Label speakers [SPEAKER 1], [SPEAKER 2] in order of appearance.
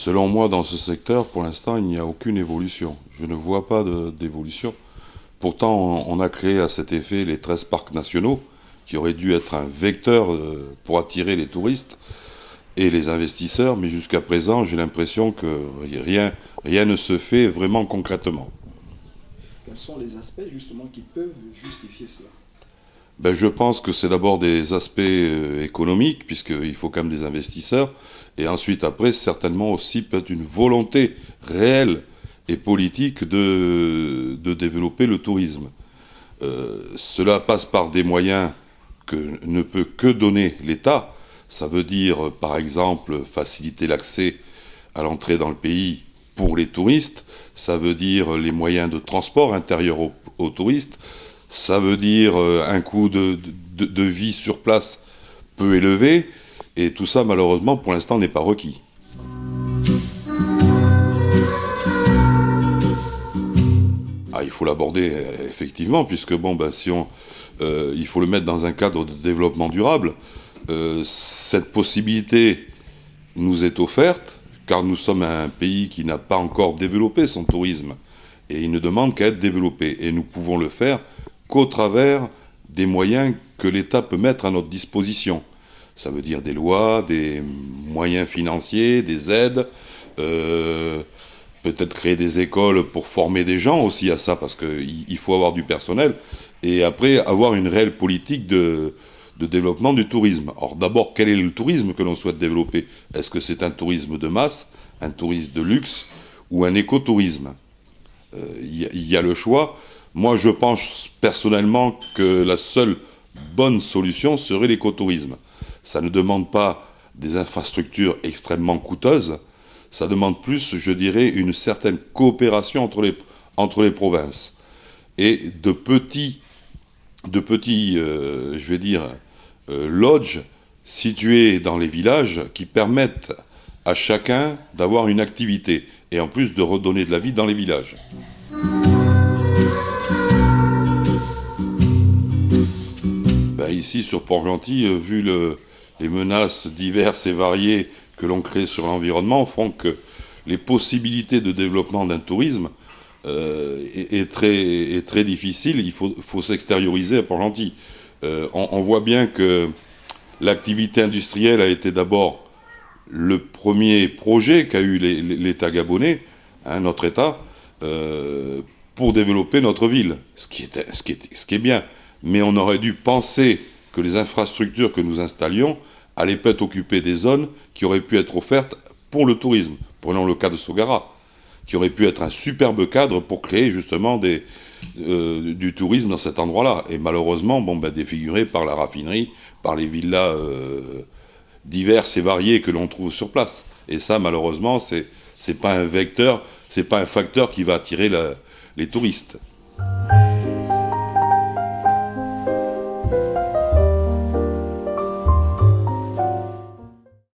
[SPEAKER 1] Selon moi, dans ce secteur, pour l'instant, il n'y a aucune évolution. Je ne vois pas d'évolution. Pourtant, on a créé à cet effet les 13 parcs nationaux, qui auraient dû être un vecteur pour attirer les touristes et les investisseurs, mais jusqu'à présent, j'ai l'impression que rien ne se fait vraiment concrètement.
[SPEAKER 2] Quels sont les aspects justement qui peuvent justifier cela?
[SPEAKER 1] Ben, je pense que c'est d'abord des aspects économiques, puisqu'il faut quand même des investisseurs, et ensuite, après, certainement aussi peut-être une volonté réelle et politique de développer le tourisme. Cela passe par des moyens que ne peut que donner l'État. Ça veut dire, par exemple, faciliter l'accès à l'entrée dans le pays pour les touristes. Ça veut dire les moyens de transport intérieur aux touristes. Ça veut dire un coût de vie sur place peu élevé. Et tout ça, malheureusement, pour l'instant, n'est pas requis. Ah, il faut l'aborder effectivement, puisque bon, ben, il faut le mettre dans un cadre de développement durable. Cette possibilité nous est offerte, car nous sommes un pays qui n'a pas encore développé son tourisme, et il ne demande qu'à être développé. Et nous pouvons le faire qu'au travers des moyens que l'État peut mettre à notre disposition. Ça veut dire des lois, des moyens financiers, des aides, peut-être créer des écoles pour former des gens aussi à ça, parce qu'il faut avoir du personnel, et après avoir une réelle politique de développement du tourisme. Or d'abord, quel est le tourisme que l'on souhaite développer? Est-ce que c'est un tourisme de masse, un tourisme de luxe ou un écotourisme? Il y a le choix. Moi, je pense personnellement que la seule bonne solution serait l'écotourisme. Ça ne demande pas des infrastructures extrêmement coûteuses, ça demande plus, je dirais, une certaine coopération entre les provinces et de petits je vais dire, lodges situés dans les villages qui permettent à chacun d'avoir une activité et en plus de redonner de la vie dans les villages. Ben ici, sur Port-Gentil, vu les menaces diverses et variées que l'on crée sur l'environnement font que les possibilités de développement d'un tourisme est très difficile. Il faut s'extérioriser à Port-Gentil. On voit bien que l'activité industrielle a été d'abord le premier projet qu'a eu l'État gabonais, hein, notre État, pour développer notre ville, ce qui est bien. Mais on aurait dû penser que les infrastructures que nous installions allaient peut-être occuper des zones qui auraient pu être offertes pour le tourisme. Prenons le cas de Sogara, qui aurait pu être un superbe cadre pour créer justement du tourisme dans cet endroit-là. Et malheureusement, bon, ben, défiguré par la raffinerie, par les villas diverses et variées que l'on trouve sur place. Et ça, malheureusement, c'est pas un vecteur, c'est pas un facteur qui va attirer les touristes.